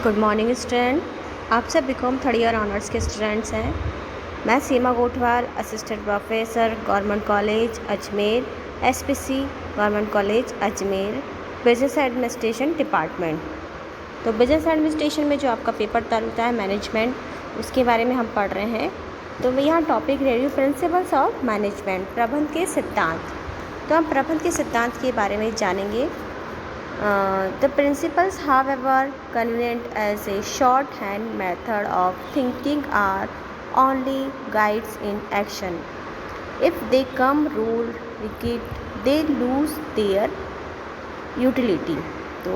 Good morning student. आप सब BCom third year honours के स्टूडेंट्स हैं। मैं Seema Gothwal, assistant professor, government college Ajmer, SPC government college Ajmer, business administration department. तो बिजनेस एडमिनिस्ट्रेशन में जो आपका पेपर चलता है मैनेजमेंट, उसके बारे में हम पढ़ रहे हैं। तो मैं यहाँ topic review principles of management, प्रबंध के सिद्धांत। तो हम प्रबंध के सिद्धांत के बारे में जानेंगे। The principles, however convenient as a shorthand method of thinking, are only guides in action. If they come rule rigid, they lose their utility. तो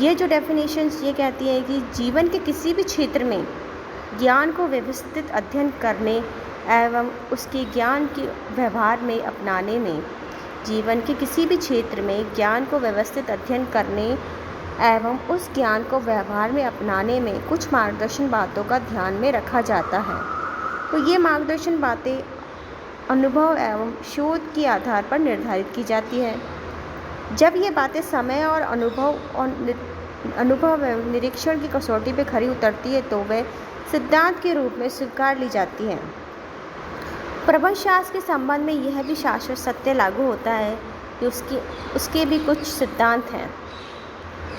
ये जो डेफिनेशंस ये कहती है कि जीवन के किसी भी क्षेत्र में ज्ञान को व्यवस्थित अध्ययन करने एवं उसके ज्ञान के व्यवहार में अपनाने में जीवन के किसी भी क्षेत्र में ज्ञान को व्यवस्थित अध्ययन करने एवं उस ज्ञान को व्यवहार में अपनाने में कुछ मार्गदर्शन बातों का ध्यान में रखा जाता है। तो ये मार्गदर्शन बातें अनुभव एवं शोध के आधार पर निर्धारित की जाती है। जब ये बातें समय और अनुभव एवं निरीक्षण की कसौटी पर खरी उतरती है तो वे सिद्धांत के रूप में स्वीकार ली जाती हैं। प्रबंध शास्त्र के संबंध में यह भी शाश्वत सत्य लागू होता है कि उसके भी कुछ सिद्धांत हैं।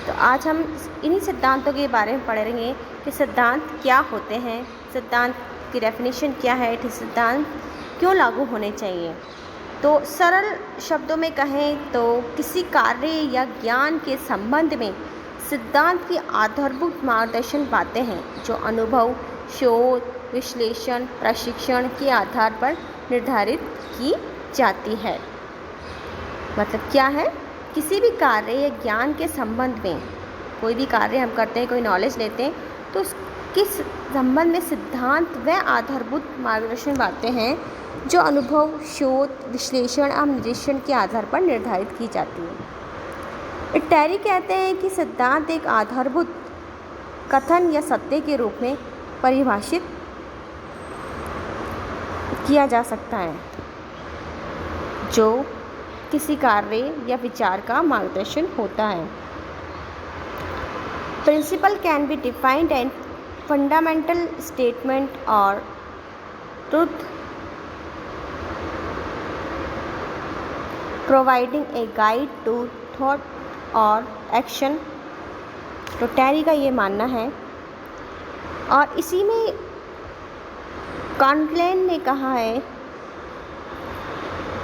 तो आज हम इन्हीं सिद्धांतों के बारे में पढ़ेंगे कि सिद्धांत क्या होते हैं, सिद्धांत की डेफिनेशन क्या है, सिद्धांत क्यों लागू होने चाहिए। तो सरल शब्दों में कहें तो किसी कार्य या ज्ञान के संबंध में सिद्धांत की आधारभूत मार्गदर्शन बातें हैं जो अनुभव, शोध, विश्लेषण, प्रशिक्षण के आधार पर निर्धारित की जाती है। मतलब क्या है, किसी भी कार्य या ज्ञान के संबंध में कोई भी कार्य हम करते हैं, कोई नॉलेज लेते हैं, तो उसके संबंध में सिद्धांत व आधारभूत मार्गदर्शन बातें हैं जो अनुभव, शोध, विश्लेषण और निरीक्षण के आधार पर निर्धारित की जाती है। टैरी कहते हैं कि सिद्धांत एक आधारभूत कथन या सत्य के रूप में परिभाषित किया जा सकता है जो किसी कार्य या विचार का मार्गदर्शन होता है। Principle can be defined and fundamental statement और truth providing a guide to thought और एक्शन। तो टैरी का ये मानना है और इसी में कॉन्क्लेन ने कहा है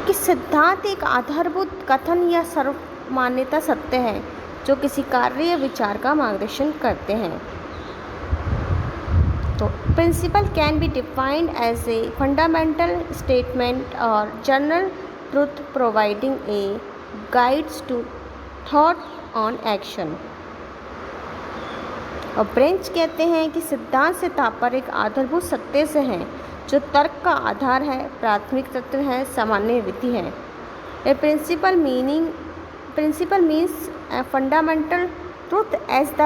कि सिद्धांत एक आधारभूत कथन या सर्वमान्यता सत्य है जो किसी कार्य या विचार का मार्गदर्शन करते हैं। तो principle can be defined as a fundamental statement और general truth providing a guides to thought on action. और ब्रेंच कहते हैं कि सिद्धांत से तात्पर्य एक आधारभूत सत्य से है जो तर्क का आधार है, प्राथमिक तत्व है, सामान्य विधि है। A principle means fundamental truth as the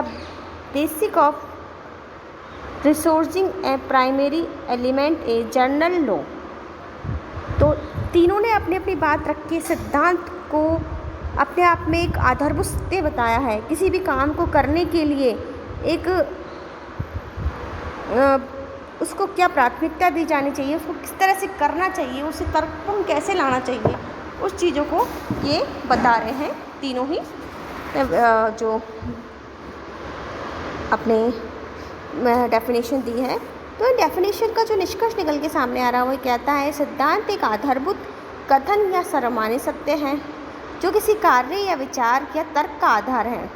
basic of resourcing a primary element a general law. तो तीनों ने अपनी अपनी बात रखी। सिद्धांत को अपने आप में एक आधारभूत सत्य बताया है। किसी भी काम को करने के लिए एक उसको क्या प्राथमिकता दी जानी चाहिए, उसको किस तरह से करना चाहिए, उसे तर्कपूर्ण कैसे लाना चाहिए, उस चीज़ों को ये बता रहे हैं तीनों ही जो अपने डेफिनेशन दी है। तो डेफिनेशन का जो निष्कर्ष निकल के सामने आ रहा है वो कहता है सिद्धांत एक आधारभूत कथन या सर्वमान्य सत्य है जो किसी कार्य या विचार या तर्क का आधार है।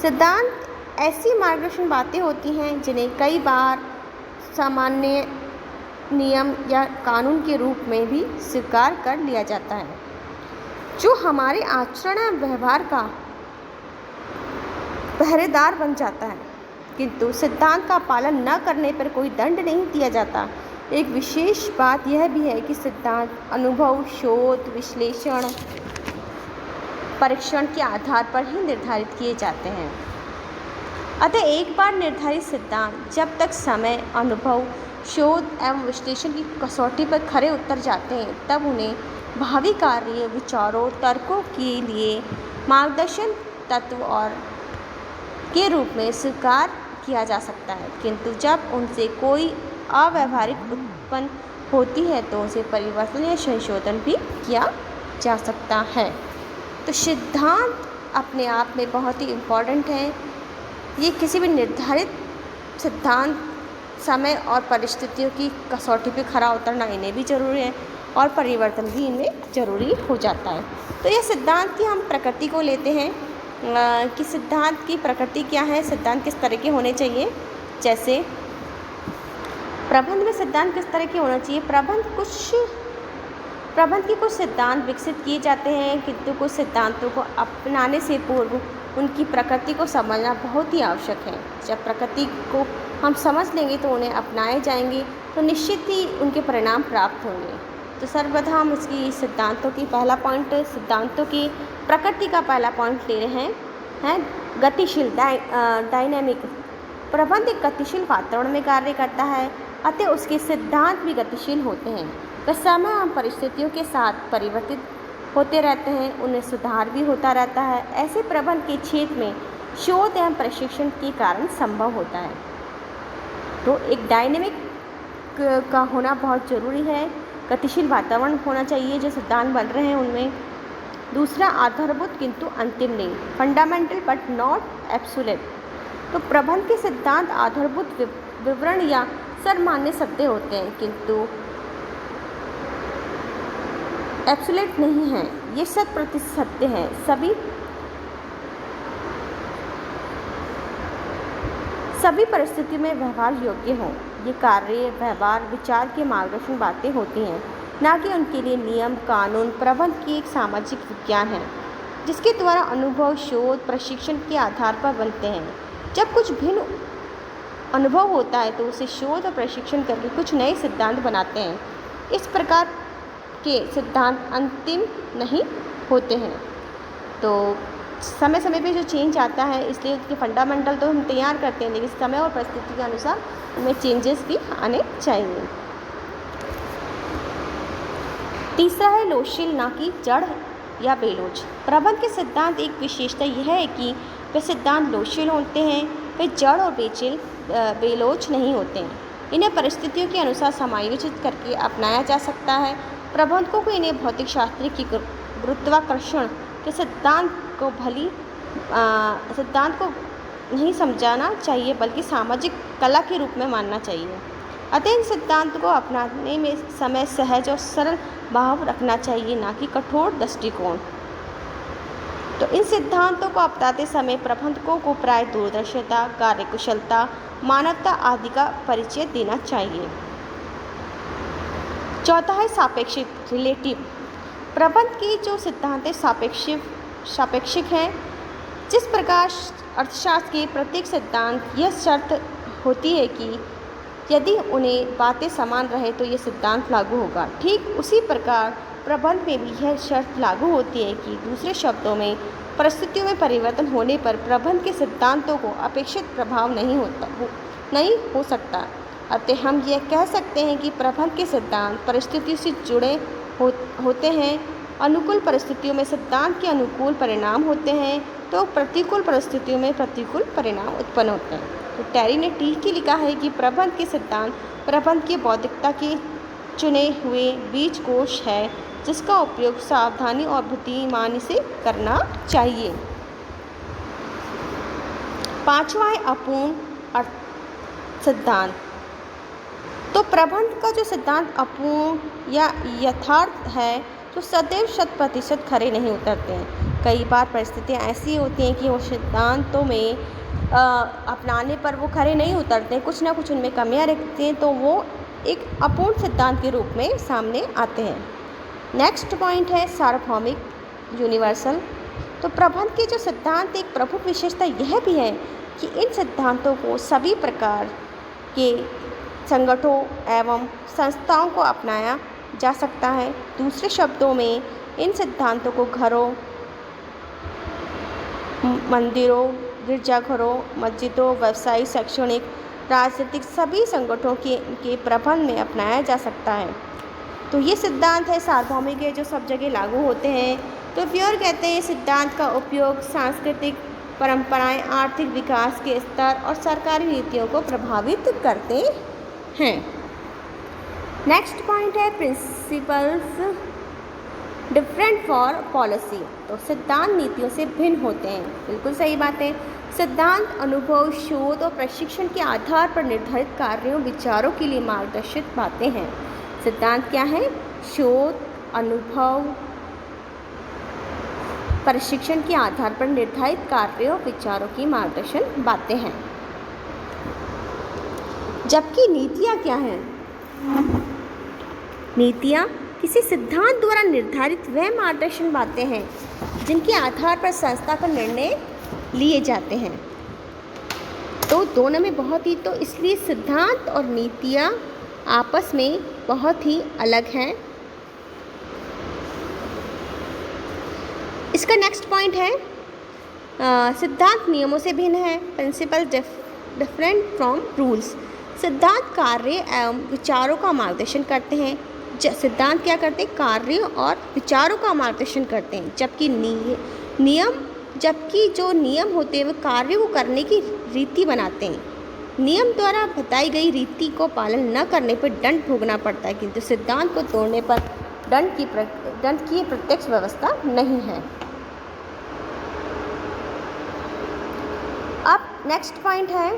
सिद्धांत ऐसी मार्गदर्शन बातें होती हैं जिन्हें कई बार सामान्य नियम या कानून के रूप में भी स्वीकार कर लिया जाता है जो हमारे आचरण और व्यवहार का पहरेदार बन जाता है, किंतु सिद्धांत का पालन न करने पर कोई दंड नहीं दिया जाता। एक विशेष बात यह भी है कि सिद्धांत अनुभव, शोध, विश्लेषण, परीक्षण के आधार पर ही निर्धारित किए जाते हैं। अतः एक बार निर्धारित सिद्धांत जब तक समय, अनुभव, शोध एवं विश्लेषण की कसौटी पर खरे उतर जाते हैं तब उन्हें भावी कार्य, विचारों, तर्कों के लिए मार्गदर्शन तत्व और के रूप में स्वीकार किया जा सकता है, किंतु जब उनसे कोई अव्यावहारिक उत्पन्न होती है तो उसे परिवर्तन या संशोधन भी किया जा सकता है। तो सिद्धांत अपने आप में बहुत ही इम्पॉर्टेंट है। ये किसी भी निर्धारित सिद्धांत समय और परिस्थितियों की कसौटी पे खरा उतरना इन्हें भी ज़रूरी है और परिवर्तन भी इनमें ज़रूरी हो जाता है। तो ये सिद्धांत की हम प्रकृति को लेते हैं कि सिद्धांत की प्रकृति क्या है, सिद्धांत किस तरह के होने चाहिए। जैसे प्रबंध में सिद्धांत किस तरह के होना चाहिए। प्रबंध के कुछ सिद्धांत विकसित किए जाते हैं, किंतु कुछ सिद्धांतों को अपनाने से पूर्व उनकी प्रकृति को समझना बहुत ही आवश्यक है। जब प्रकृति को हम समझ लेंगे तो उन्हें अपनाए जाएंगे तो निश्चित ही उनके परिणाम प्राप्त होंगे। तो सर्वप्रथम इसकी सिद्धांतों की पहला पॉइंट, सिद्धांतों की प्रकृति का पहला पॉइंट ले रहे हैं गतिशील डायनेमिक। प्रबंध एक गतिशील वातावरण में कार्य करता है, अतः उसके सिद्धांत भी गतिशील होते हैं। वे समय और परिस्थितियों के साथ परिवर्तित होते रहते हैं, उन्हें सुधार भी होता रहता है। ऐसे प्रबंध के क्षेत्र में शोध एवं प्रशिक्षण के कारण संभव होता है। तो एक डायनेमिक का होना बहुत ज़रूरी है, गतिशील वातावरण होना चाहिए जो सिद्धांत बन रहे हैं उनमें। दूसरा आधारभूत किंतु अंतिम नहीं, फंडामेंटल बट नॉट एब्सोल्यूट। तो प्रबंध के सिद्धांत आधारभूत विवरण या सर्वमान्य शब्द होते हैं, किंतु एब्सोल्यूट नहीं है, ये 100% सत्य है। सभी परिस्थितियों में व्यवहार योग्य हों। ये कार्य व्यवहार विचार के मार्गदर्शन बातें होती हैं, ना कि उनके लिए नियम कानून। प्रबंध की एक सामाजिक विज्ञान है जिसके द्वारा अनुभव शोध प्रशिक्षण के आधार पर बनते हैं। जब कुछ भिन्न अनुभव होता है तो उसे शोध और प्रशिक्षण करके कुछ नए सिद्धांत बनाते हैं। इस प्रकार के सिद्धांत अंतिम नहीं होते हैं। तो समय समय पे जो चेंज आता है, इसलिए उसके फंडामेंटल तो हम तैयार करते हैं, लेकिन समय और परिस्थिति के अनुसार उनमें चेंजेस भी आने चाहिए। तीसरा है लोचशील, ना कि जड़ या बेलोच। प्रबंध के सिद्धांत एक विशेषता यह है कि वे सिद्धांत लोचशील होते हैं, वे जड़ और बेलोच नहीं होते हैं। इन्हें परिस्थितियों के अनुसार समायोजित करके अपनाया जा सकता है। प्रबंधकों को इन्हें भौतिक शास्त्र की गुरुत्वाकर्षण के सिद्धांत को नहीं समझाना चाहिए, बल्कि सामाजिक कला के रूप में मानना चाहिए। अतः इन सिद्धांत को अपनाने में समय सहज और सरल भाव रखना चाहिए, ना कि कठोर दृष्टिकोण। तो इन सिद्धांतों को अपनाते समय प्रबंधकों को प्राय दूरदर्शिता, कार्यकुशलता, मानवता आदि का परिचय देना चाहिए। चौथा है सापेक्षिक, रिलेटिव। प्रबंध के जो सिद्धांत सापेक्षिक हैं, जिस प्रकार अर्थशास्त्र के प्रत्येक सिद्धांत यह शर्त होती है कि यदि उन्हें बातें समान रहे तो ये सिद्धांत लागू होगा, ठीक उसी प्रकार प्रबंध में भी यह शर्त लागू होती है कि दूसरे शब्दों में परिस्थितियों में परिवर्तन होने पर प्रबंध के सिद्धांतों को अपेक्षित प्रभाव नहीं हो सकता। अतः हम यह कह सकते हैं कि प्रबंध के सिद्धांत परिस्थितियों से जुड़े होते हैं। अनुकूल परिस्थितियों में सिद्धांत के अनुकूल परिणाम होते हैं, तो प्रतिकूल परिस्थितियों में प्रतिकूल परिणाम उत्पन्न होते हैं। तो टेरी ने ठीक ही लिखा है कि प्रबंध के सिद्धांत प्रबंध की बौद्धिकता के चुने हुए बीज कोश है, जिसका उपयोग सावधानी और बुद्धिमानी से करना चाहिए। पांचवा है अपूर्ण अर्थ सिद्धांत। तो प्रबंध का जो सिद्धांत अपूर्ण या यथार्थ है, तो सदैव 100% खरे नहीं उतरते हैं। कई बार परिस्थितियाँ ऐसी होती हैं कि वो सिद्धांतों में अपनाने पर वो खरे नहीं उतरते हैं, कुछ ना कुछ उनमें कमियाँ रहती हैं, तो वो एक अपूर्ण सिद्धांत के रूप में सामने आते हैं। नेक्स्ट पॉइंट है सार्वभौमिक, यूनिवर्सल। तो प्रबंध के जो सिद्धांत एक प्रमुख विशेषता यह भी है कि इन सिद्धांतों को सभी प्रकार के संगठनों एवं संस्थाओं को अपनाया जा सकता है। दूसरे शब्दों में इन सिद्धांतों को घरों, मंदिरों, गिरजाघरों, मस्जिदों, व्यवसायिक, शैक्षणिक, राजनीतिक सभी संगठनों के प्रबंध में अपनाया जा सकता है। तो ये सिद्धांत है सार्वभौमिक है, जो सब जगह लागू होते हैं। तो प्योर कहते हैं सिद्धांत का उपयोग सांस्कृतिक परंपराएं आर्थिक विकास के स्तर और सरकारी नीतियों को प्रभावित करते हैं। नेक्स्ट पॉइंट है प्रिंसिपल्स डिफरेंट फॉर पॉलिसी। तो सिद्धांत नीतियों से भिन्न होते हैं, बिल्कुल सही बात है। सिद्धांत अनुभव, शोध और प्रशिक्षण के आधार पर निर्धारित कार्यों, विचारों के लिए मार्गदर्शित बातें हैं। सिद्धांत क्या है? शोध, अनुभव, प्रशिक्षण के आधार पर निर्धारित कार्यों, विचारों की मार्गदर्शन बातें हैं। जबकि नीतियाँ क्या हैं? नीतियाँ किसी सिद्धांत द्वारा निर्धारित वह मार्गदर्शन बातें हैं जिनके आधार पर संस्था का निर्णय लिए जाते हैं। तो दोनों में बहुत ही, तो इसलिए सिद्धांत और नीतियाँ आपस में बहुत ही अलग हैं। इसका नेक्स्ट पॉइंट है सिद्धांत नियमों से भिन्न है। Principle different from rules. सिद्धांत कार्य एवं विचारों का मार्गदर्शन करते हैं। सिद्धांत क्या करते हैं? कार्यों और विचारों का मार्गदर्शन करते हैं, जबकि जो नियम होते हैं वो कार्यों को करने की रीति बनाते हैं। नियम द्वारा बताई गई रीति को पालन न करने पर दंड भोगना पड़ता है, किंतु सिद्धांत को तोड़ने पर दंड की प्रत्यक्ष व्यवस्था नहीं है। अब नेक्स्ट पॉइंट है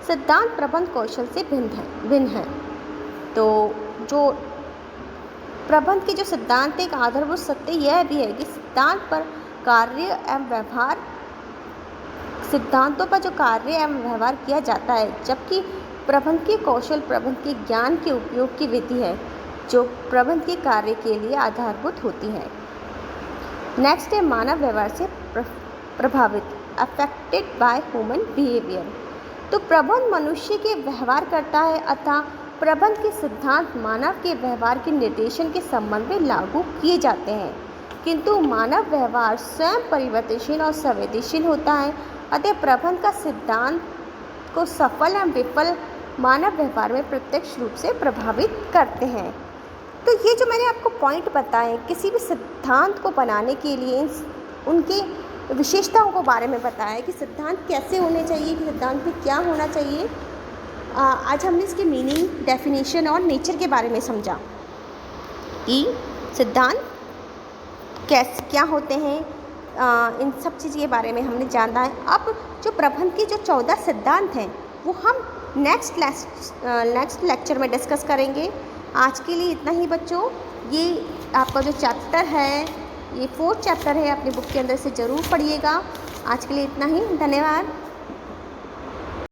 सिद्धांत प्रबंध कौशल से भिन्न है। तो जो प्रबंध के जो सिद्धांत एक आधारभूत सत्य यह भी है कि सिद्धांतों पर जो कार्य एवं व्यवहार किया जाता है, जबकि प्रबंध के कौशल प्रबंध के ज्ञान के उपयोग की विधि है जो प्रबंध के कार्य के लिए आधारभूत होती है। नेक्स्ट है मानव व्यवहार से प्रभावित, अफेक्टेड बाय ह्यूमन बिहेवियर। तो प्रबंध मनुष्य के व्यवहार करता है, अतः प्रबंध के सिद्धांत मानव के व्यवहार के निर्देशन के संबंध में लागू किए जाते हैं, किंतु मानव व्यवहार स्वयं परिवर्तनशील और संवेदनशील होता है, अतः प्रबंध का सिद्धांत को सफल एवं विफल मानव व्यवहार में प्रत्यक्ष रूप से प्रभावित करते हैं। तो ये जो मैंने आपको पॉइंट बताए, किसी भी सिद्धांत को बनाने के लिए उनके विशेषताओं को बारे में बताया कि सिद्धांत कैसे होने चाहिए, कि सिद्धांत में क्या होना चाहिए। आज हमने इसकी मीनिंग, डेफिनेशन और नेचर के बारे में समझा कि सिद्धांत क्या होते हैं, इन सब चीज़ के बारे में हमने जाना है। अब जो प्रबंध के जो 14 सिद्धांत हैं वो हम नेक्स्ट लेक्चर में डिस्कस करेंगे। आज के लिए इतना ही बच्चों। ये आपका जो चैप्टर है, ये 4th चैप्टर है, अपनी बुक के अंदर से ज़रूर पढ़िएगा। आज के लिए इतना ही, धन्यवाद।